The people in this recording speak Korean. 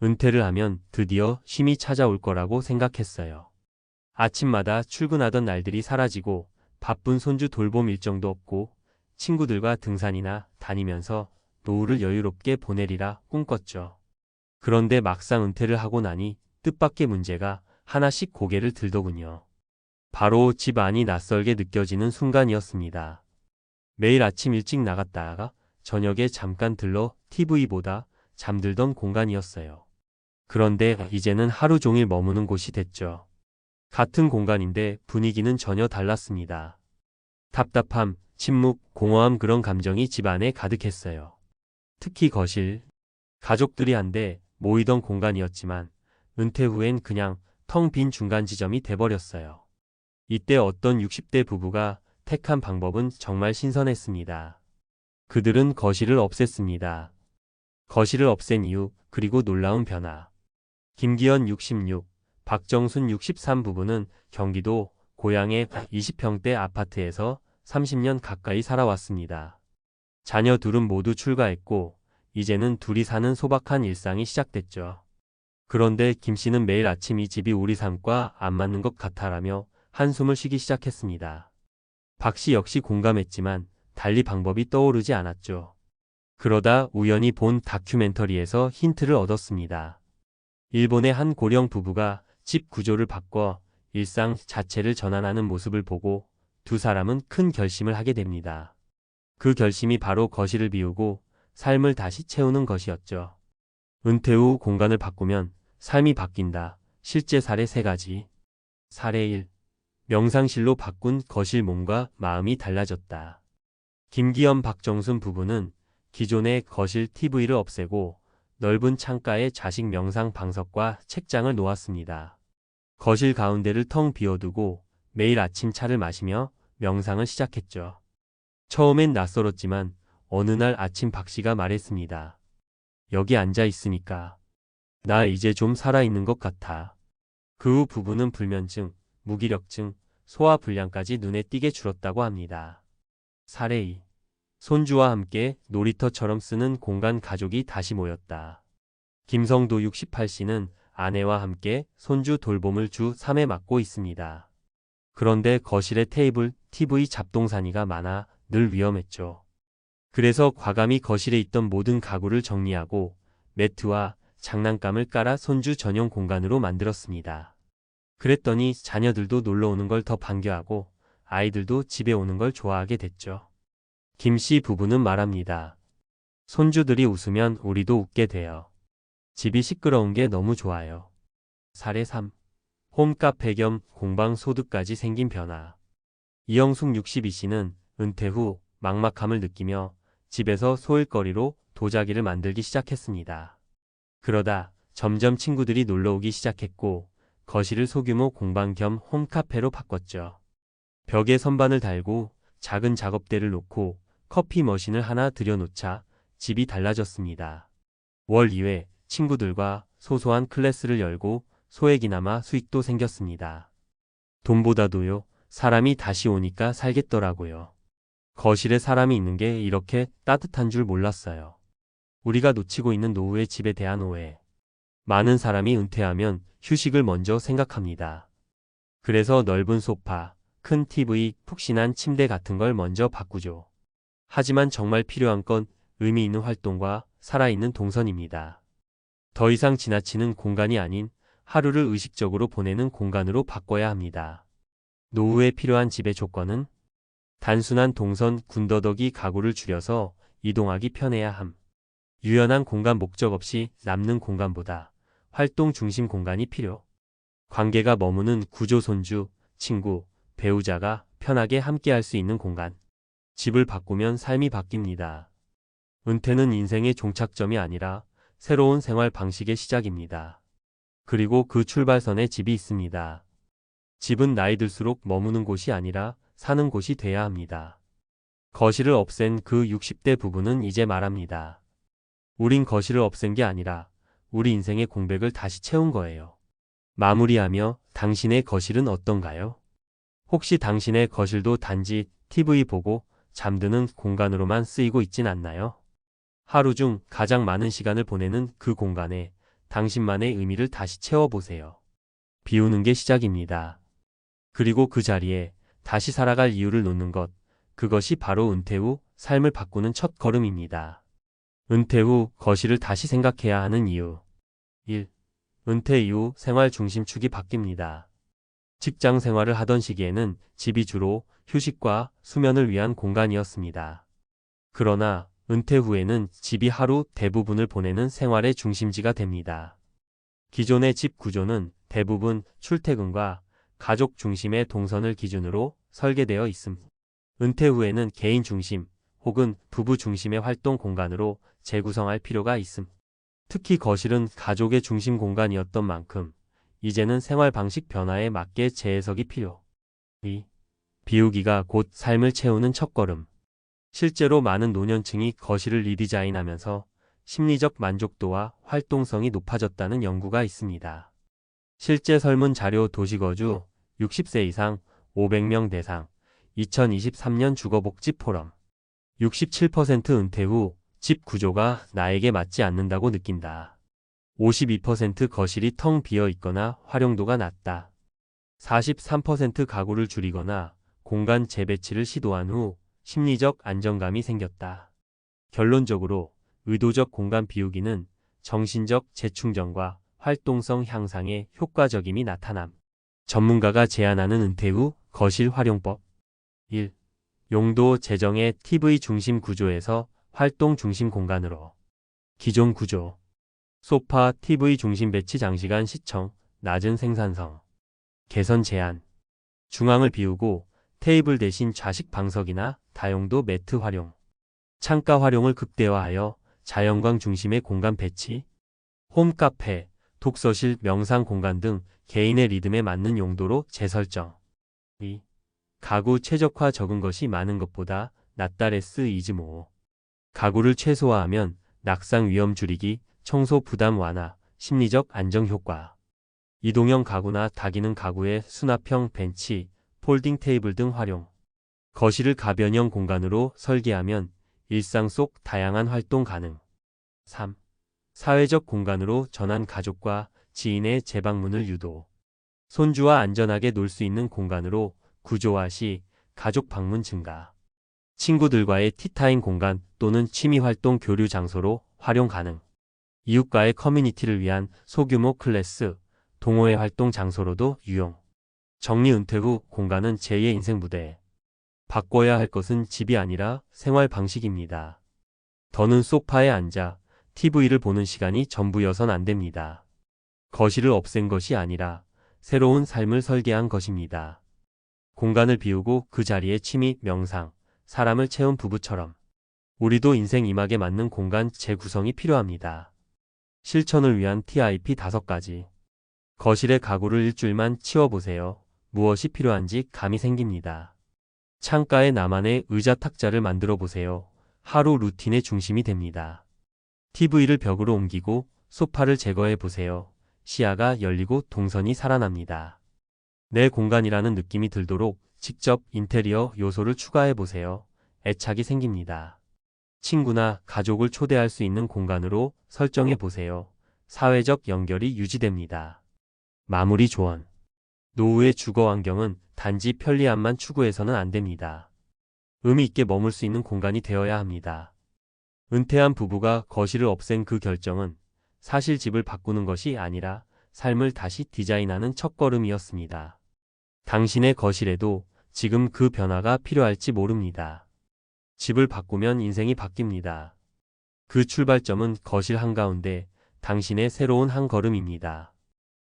은퇴를 하면 드디어 쉼이 찾아올 거라고 생각했어요. 아침마다 출근하던 날들이 사라지고 바쁜 손주 돌봄 일정도 없고 친구들과 등산이나 다니면서 노후를 여유롭게 보내리라 꿈꿨죠. 그런데 막상 은퇴를 하고 나니 뜻밖의 문제가 하나씩 고개를 들더군요. 바로 집 안이 낯설게 느껴지는 순간이었습니다. 매일 아침 일찍 나갔다가 저녁에 잠깐 들러 TV 보다 잠들던 공간이었어요. 그런데 이제는 하루 종일 머무는 곳이 됐죠. 같은 공간인데 분위기는 전혀 달랐습니다. 답답함, 침묵, 공허함 그런 감정이 집 안에 가득했어요. 특히 거실. 가족들이 한데 모이던 공간이었지만 은퇴 후엔 그냥 텅 빈 중간 지점이 돼버렸어요. 이때 어떤 60대 부부가 택한 방법은 정말 신선했습니다. 그들은 거실을 없앴습니다. 거실을 없앤 이유, 그리고 놀라운 변화. 김기현 66, 박정순 63 부부는 경기도 고양의 20평대 아파트에서 30년 가까이 살아왔습니다. 자녀 둘은 모두 출가했고 이제는 둘이 사는 소박한 일상이 시작됐죠. 그런데 김 씨는 매일 아침 이 집이 우리 삶과 안 맞는 것 같아라며 한숨을 쉬기 시작했습니다. 박 씨 역시 공감했지만 달리 방법이 떠오르지 않았죠. 그러다 우연히 본 다큐멘터리에서 힌트를 얻었습니다. 일본의 한 고령 부부가 집 구조를 바꿔 일상 자체를 전환하는 모습을 보고 두 사람은 큰 결심을 하게 됩니다. 그 결심이 바로 거실을 비우고 삶을 다시 채우는 것이었죠. 은퇴 후 공간을 바꾸면 삶이 바뀐다. 실제 사례 3가지. 사례 1. 명상실로 바꾼 거실 몸과 마음이 달라졌다. 김기현 박정순 부부는 기존의 거실 TV를 없애고 넓은 창가에 자식 명상 방석과 책장을 놓았습니다. 거실 가운데를 텅 비워두고 매일 아침 차를 마시며 명상을 시작했죠. 처음엔 낯설었지만 어느 날 아침 박 씨가 말했습니다. 여기 앉아 있으니까 나 이제 좀 살아있는 것 같아. 그 후 부부는 불면증, 무기력증, 소화불량까지 눈에 띄게 줄었다고 합니다. 사례 2. 손주와 함께 놀이터처럼 쓰는 공간 가족이 다시 모였다. 김성도 68씨는 아내와 함께 손주 돌봄을 주 3회 맡고 있습니다. 그런데 거실에 테이블, TV 잡동사니가 많아 늘 위험했죠. 그래서 과감히 거실에 있던 모든 가구를 정리하고 매트와 장난감을 깔아 손주 전용 공간으로 만들었습니다. 그랬더니 자녀들도 놀러 오는 걸 더 반겨하고 아이들도 집에 오는 걸 좋아하게 됐죠. 김 씨 부부는 말합니다. 손주들이 웃으면 우리도 웃게 돼요. 집이 시끄러운 게 너무 좋아요. 사례 3. 홈카페 겸 공방 소득까지 생긴 변화. 이영숙 62씨는 은퇴 후 막막함을 느끼며 집에서 소일거리로 도자기를 만들기 시작했습니다. 그러다 점점 친구들이 놀러오기 시작했고 거실을 소규모 공방 겸 홈카페로 바꿨죠. 벽에 선반을 달고 작은 작업대를 놓고 커피 머신을 하나 들여놓자 집이 달라졌습니다. 월 2회 친구들과 소소한 클래스를 열고 소액이나마 수익도 생겼습니다. 돈보다도요, 사람이 다시 오니까 살겠더라고요. 거실에 사람이 있는 게 이렇게 따뜻한 줄 몰랐어요. 우리가 놓치고 있는 노후의 집에 대한 오해. 많은 사람이 은퇴하면 휴식을 먼저 생각합니다. 그래서 넓은 소파, 큰 TV, 푹신한 침대 같은 걸 먼저 바꾸죠. 하지만 정말 필요한 건 의미 있는 활동과 살아있는 동선입니다. 더 이상 지나치는 공간이 아닌 하루를 의식적으로 보내는 공간으로 바꿔야 합니다. 노후에 필요한 집의 조건은 단순한 동선 군더더기 가구를 줄여서 이동하기 편해야 함. 유연한 공간 목적 없이 남는 공간보다 활동 중심 공간이 필요. 관계가 머무는 구조 손주, 친구, 배우자가 편하게 함께할 수 있는 공간. 집을 바꾸면 삶이 바뀝니다. 은퇴는 인생의 종착점이 아니라 새로운 생활 방식의 시작입니다. 그리고 그 출발선에 집이 있습니다. 집은 나이 들수록 머무는 곳이 아니라 사는 곳이 돼야 합니다. 거실을 없앤 그 60대 부부는 이제 말합니다. 우린 거실을 없앤 게 아니라 우리 인생의 공백을 다시 채운 거예요. 마무리하며 당신의 거실은 어떤가요? 혹시 당신의 거실도 단지 TV 보고 잠드는 공간으로만 쓰이고 있진 않나요? 하루 중 가장 많은 시간을 보내는 그 공간에 당신만의 의미를 다시 채워보세요. 비우는 게 시작입니다. 그리고 그 자리에 다시 살아갈 이유를 놓는 것, 그것이 바로 은퇴 후 삶을 바꾸는 첫 걸음입니다. 은퇴 후 거실을 다시 생각해야 하는 이유. 1. 은퇴 이후 생활 중심축이 바뀝니다. 직장 생활을 하던 시기에는 집이 주로 휴식과 수면을 위한 공간이었습니다. 그러나 은퇴 후에는 집이 하루 대부분을 보내는 생활의 중심지가 됩니다. 기존의 집 구조는 대부분 출퇴근과 가족 중심의 동선을 기준으로 설계되어 있음. 은퇴 후에는 개인 중심 혹은 부부 중심의 활동 공간으로 재구성할 필요가 있음. 특히 거실은 가족의 중심 공간이었던 만큼 이제는 생활 방식 변화에 맞게 재해석이 필요. 2. 비우기가 곧 삶을 채우는 첫걸음. 실제로 많은 노년층이 거실을 리디자인하면서 심리적 만족도와 활동성이 높아졌다는 연구가 있습니다. 실제 설문자료 도시거주 60세 이상 500명 대상 2023년 주거복지 포럼 67% 은퇴 후 집 구조가 나에게 맞지 않는다고 느낀다. 52% 거실이 텅 비어 있거나 활용도가 낮다. 43% 가구를 줄이거나 공간 재배치를 시도한 후 심리적 안정감이 생겼다. 결론적으로 의도적 공간 비우기는 정신적 재충전과 활동성 향상에 효과적임이 나타남. 전문가가 제안하는 은퇴 후 거실 활용법. 1. 용도 재정의 TV 중심 구조에서 활동 중심 공간으로. 기존 구조. 소파, TV 중심 배치 장시간 시청, 낮은 생산성. 개선 제한. 중앙을 비우고 테이블 대신 좌식 방석이나 다용도 매트 활용. 창가 활용을 극대화하여 자연광 중심의 공간 배치. 홈카페, 독서실, 명상 공간 등 개인의 리듬에 맞는 용도로 재설정. 2. 가구 최적화 적은 것이 많은 것보다 낫다 레스 이즈 모어. 가구를 최소화하면 낙상 위험 줄이기, 청소 부담 완화, 심리적 안정 효과. 이동형 가구나 다기능 가구의 수납형 벤치, 폴딩 테이블 등 활용. 거실을 가변형 공간으로 설계하면 일상 속 다양한 활동 가능. 3. 사회적 공간으로 전환 가족과 지인의 재방문을 유도. 손주와 안전하게 놀 수 있는 공간으로 구조화 시 가족 방문 증가. 친구들과의 티타임 공간 또는 취미활동 교류 장소로 활용 가능. 이웃과의 커뮤니티를 위한 소규모 클래스, 동호회 활동 장소로도 유용. 정리 은퇴 후 공간은 제2의 인생 무대. 바꿔야 할 것은 집이 아니라 생활 방식입니다. 더는 소파에 앉아 TV를 보는 시간이 전부여선 안 됩니다. 거실을 없앤 것이 아니라 새로운 삶을 설계한 것입니다. 공간을 비우고 그 자리에 취미, 명상, 사람을 채운 부부처럼 우리도 인생 이막에 맞는 공간 재구성이 필요합니다. 실천을 위한 TIP 5가지. 거실의 가구를 일주일만 치워보세요. 무엇이 필요한지 감이 생깁니다. 창가에 나만의 의자 탁자를 만들어 보세요. 하루 루틴의 중심이 됩니다. TV를 벽으로 옮기고 소파를 제거해 보세요. 시야가 열리고 동선이 살아납니다. 내 공간이라는 느낌이 들도록 직접 인테리어 요소를 추가해 보세요. 애착이 생깁니다. 친구나 가족을 초대할 수 있는 공간으로 설정해 보세요. 사회적 연결이 유지됩니다. 마무리 조언. 노후의 주거 환경은 단지 편리함만 추구해서는 안 됩니다. 의미 있게 머물 수 있는 공간이 되어야 합니다. 은퇴한 부부가 거실을 없앤 그 결정은 사실 집을 바꾸는 것이 아니라 삶을 다시 디자인하는 첫걸음이었습니다. 당신의 거실에도 지금 그 변화가 필요할지 모릅니다. 집을 바꾸면 인생이 바뀝니다. 그 출발점은 거실 한가운데 당신의 새로운 한 걸음입니다.